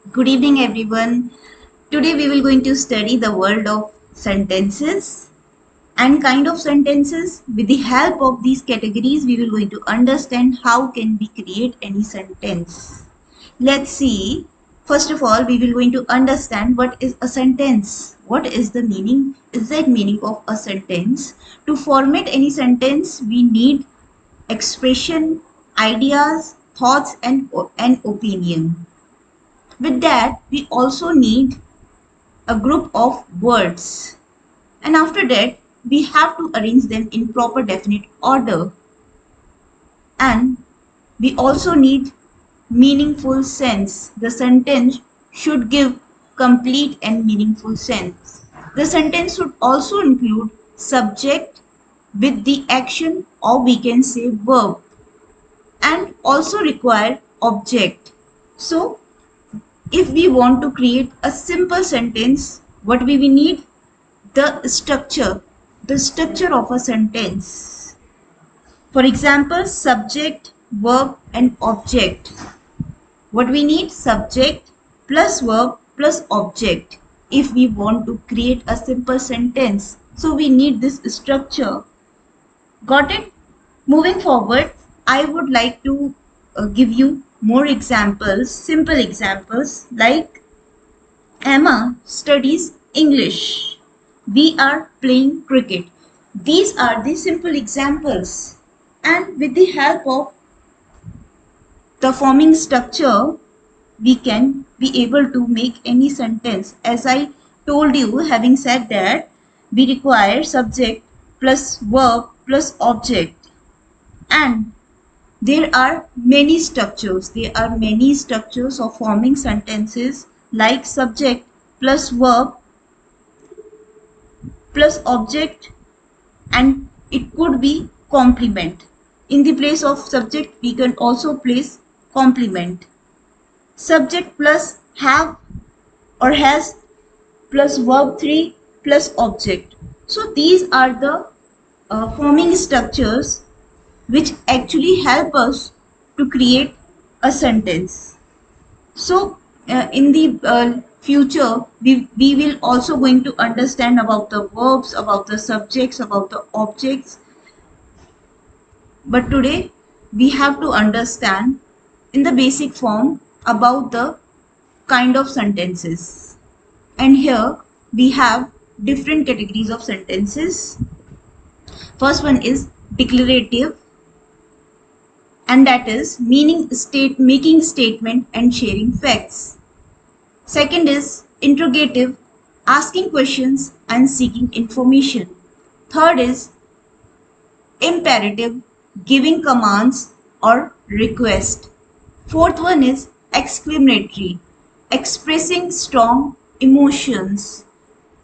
Good evening, everyone. Today we will going to study the world of sentences and kind of sentences. With the help of these categories, we will going to understand how can we create any sentence. Let's see. First of all, we will going to understand what is a sentence. What is the meaning, exact meaning of a sentence? To format any sentence, we need expression, ideas, thoughts, and an opinion. With that, we also need a group of words. And after that, we have to arrange them in proper definite order. And we also need meaningful sense. The sentence should give complete and meaningful sense. The sentence should also include subject with the action, or we can say verb, and also require object. So if we want to create a simple sentence, what we will need? The structure of a sentence. For example, subject, verb, and object. What we need? Subject plus verb plus object. If we want to create a simple sentence, so we need this structure. Got it? Moving forward, I would like to give you more examples, simple examples like Emma studies English. We are playing cricket. These are the simple examples. And with the help of the forming structure, we can be able to make any sentence. As I told you, having said that, we require subject plus verb plus object. And there are many structures. There are many structures of forming sentences like subject plus verb plus object, and it could be complement. In the place of subject, we can also place complement. Subject plus have or has plus verb 3 plus object. So these are the forming structures which actually help us to create a sentence. So in the future, we will also going to understand about the verbs, about the subjects, about the objects. But today we have to understand in the basic form about the kind of sentences. And here we have different categories of sentences. First one is declarative, and that is making statement and sharing facts. Second is interrogative, asking questions and seeking information. Third is imperative, giving commands or request. Fourth one is exclamatory, expressing strong emotions.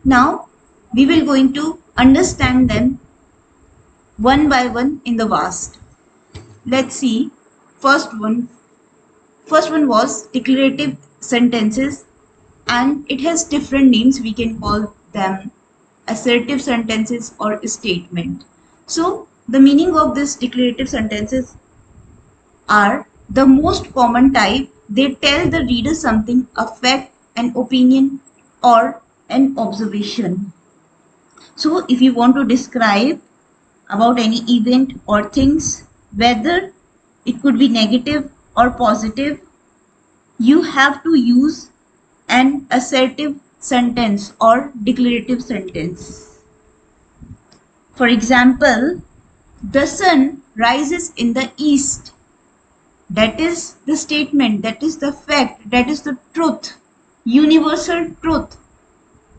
Now we will going to understand them one by one in the vast. Let's see. First one. First one was declarative sentences, and it has different names. We can call them assertive sentences or statement. So the meaning of these declarative sentences are the most common type. They tell the reader something, a fact, an opinion, or an observation. So if you want to describe about any event or things, whether it could be negative or positive, you have to use an assertive sentence or declarative sentence. For example, the sun rises in the east. That is the statement, that is the fact, that is the truth, universal truth.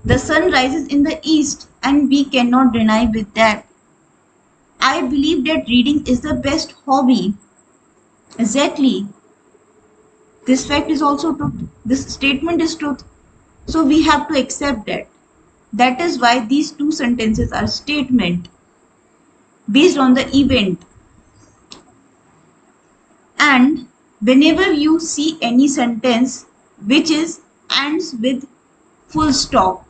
The sun rises in the east, and we cannot deny with that. I believe that reading is the best hobby. Exactly. This fact is also truth. This statement is truth. So we have to accept that. That is why these two sentences are statement based on the event. And whenever you see any sentence which is ends with full stop,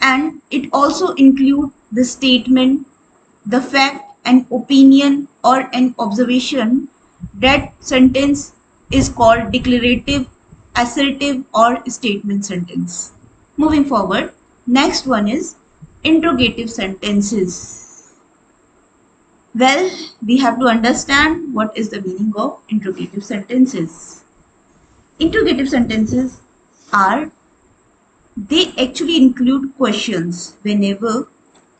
and it also include the statement, the fact, an opinion or an observation, that sentence is called declarative, assertive, or statement sentence. Moving forward, next one is interrogative sentences. Well, we have to understand what is the meaning of interrogative sentences. Interrogative sentences are, they actually include questions. Whenever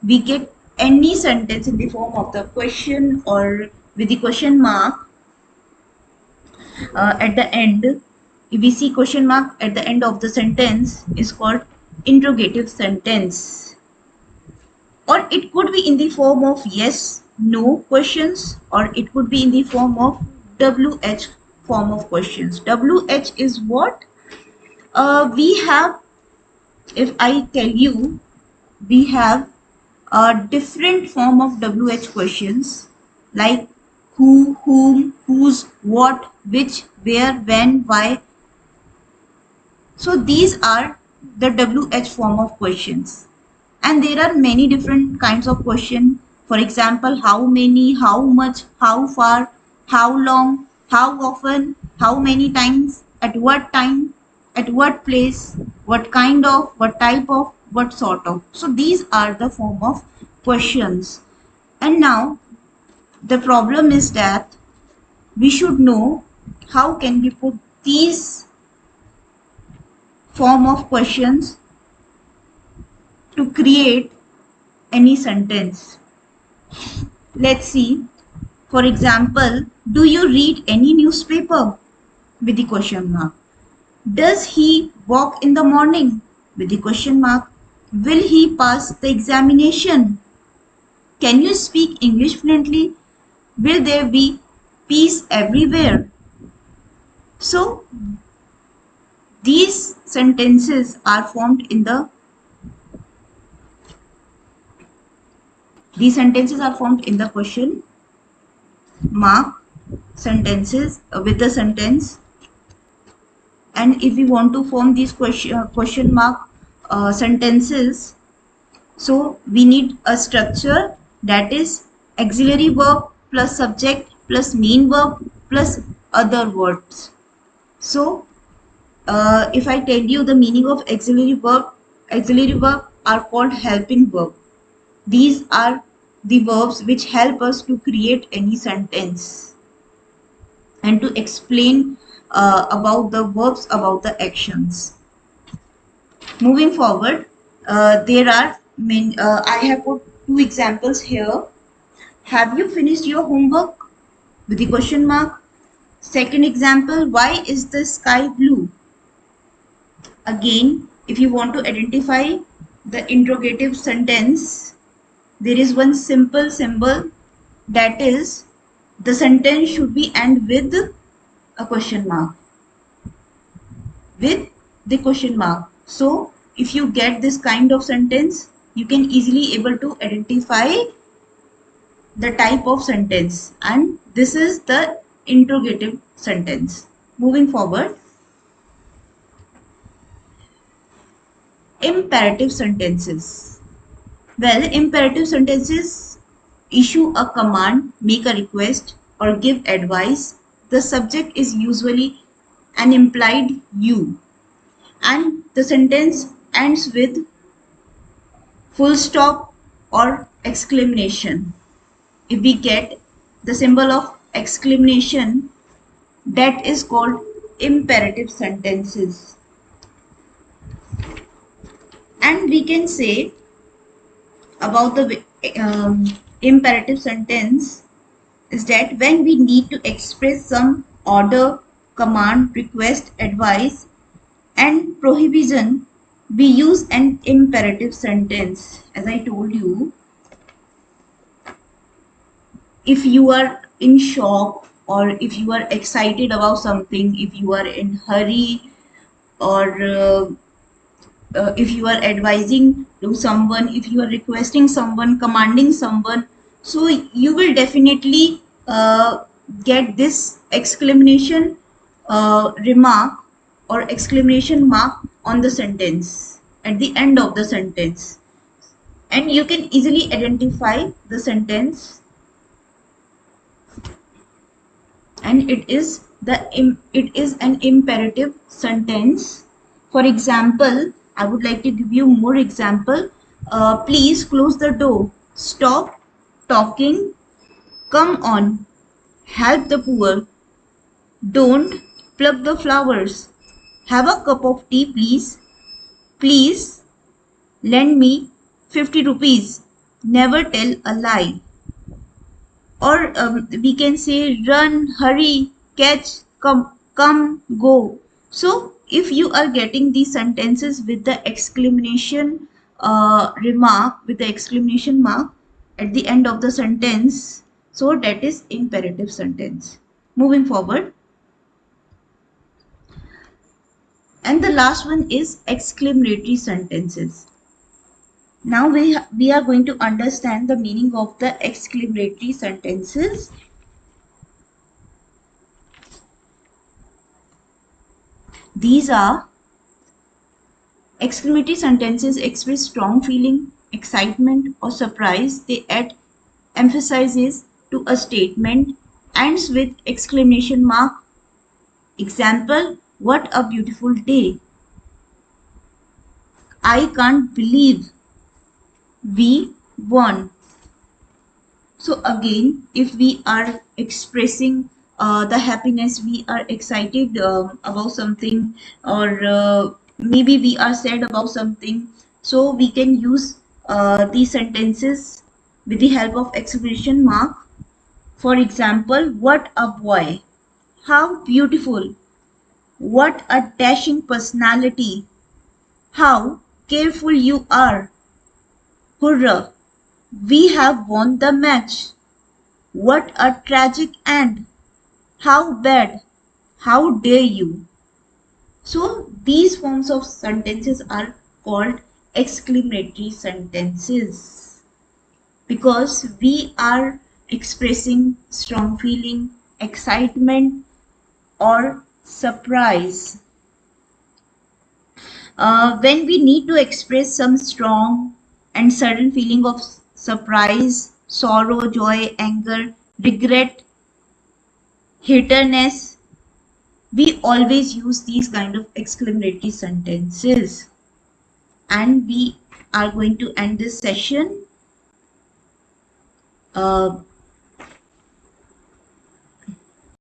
we get any sentence in the form of the question or with the question mark at the end, if we see question mark at the end of the sentence, is called interrogative sentence. Or it could be in the form of yes, no questions, or it could be in the form of WH form of questions. WH is what? We have, if I tell you, we have a different form of WH questions like who, whom, whose, what, which, where, when, why. So these are the WH form of questions. And there are many different kinds of question. For example, how many, how much, how far, how long, how often, how many times, at what time, at what place, what kind of, what type of, what sort of. So these are the form of questions. And now the problem is that we should know how can we put these form of questions to create any sentence. Let's see. For example, do you read any newspaper? With the question mark. Does he walk in the morning? With the question mark. Will he pass the examination? Can you speak English fluently? Will there be peace everywhere? So, these sentences are formed in the question mark sentences with the sentence. And if we want to form these question mark sentences, so we need a structure, that is auxiliary verb plus subject plus main verb plus other words. So if I tell you the meaning of auxiliary verb are called helping verb. These are the verbs which help us to create any sentence and to explain about the verbs, about the actions. Moving forward, I have put two examples here. Have you finished your homework? With the question mark. Second example, why is the sky blue? Again, if you want to identify the interrogative sentence, there is one simple symbol, that is the sentence should be end with a question mark. With the question mark. So if you get this kind of sentence, you can easily able to identify the type of sentence, and this is the interrogative sentence. Moving forward, imperative sentences. Well, imperative sentences issue a command, make a request, or give advice. The subject is usually an implied you, and the sentence ends with full stop or exclamation. If we get the symbol of exclamation, that is called imperative sentences. And we can say about the imperative sentence is that when we need to express some order, command, request, advice, and prohibition, we use an imperative sentence. As I told you, if you are in shock, or if you are excited about something, if you are in hurry, or if you are advising to someone, if you are requesting someone, commanding someone, so you will definitely get this exclamation remark or exclamation mark on the sentence at the end of the sentence, and you can easily identify the sentence, and it is it is an imperative sentence. For example, I would like to give you more example. Please close the door. Stop talking. Come on. Help the poor. Don't pluck the flowers. Have a cup of tea, please. Please lend me 50 rupees. Never tell a lie. Or we can say run, hurry, catch, come, go. So if you are getting these sentences with the exclamation remark, with the exclamation mark at the end of the sentence, so that is imperative sentence. Moving forward, and the last one is exclamatory sentences. Now we are going to understand the meaning of the exclamatory sentences. These are exclamatory sentences express strong feeling, excitement, or surprise. They add emphasis to a statement, ends with exclamation mark. Example, what a beautiful day. I can't believe we won. So again, if we are expressing the happiness, we are excited about something, or maybe we are sad about something, so we can use these sentences with the help of exclamation mark. For example, what a boy, how beautiful, what a dashing personality, how careful you are, hurrah, we have won the match. What a tragic end! How bad! How dare you! So these forms of sentences are called exclamatory sentences because we are expressing strong feeling, excitement, or surprise. When we need to express some strong and sudden feeling of surprise, sorrow, joy, anger, regret, haterness, we always use these kind of exclamatory sentences. And we are going to end this session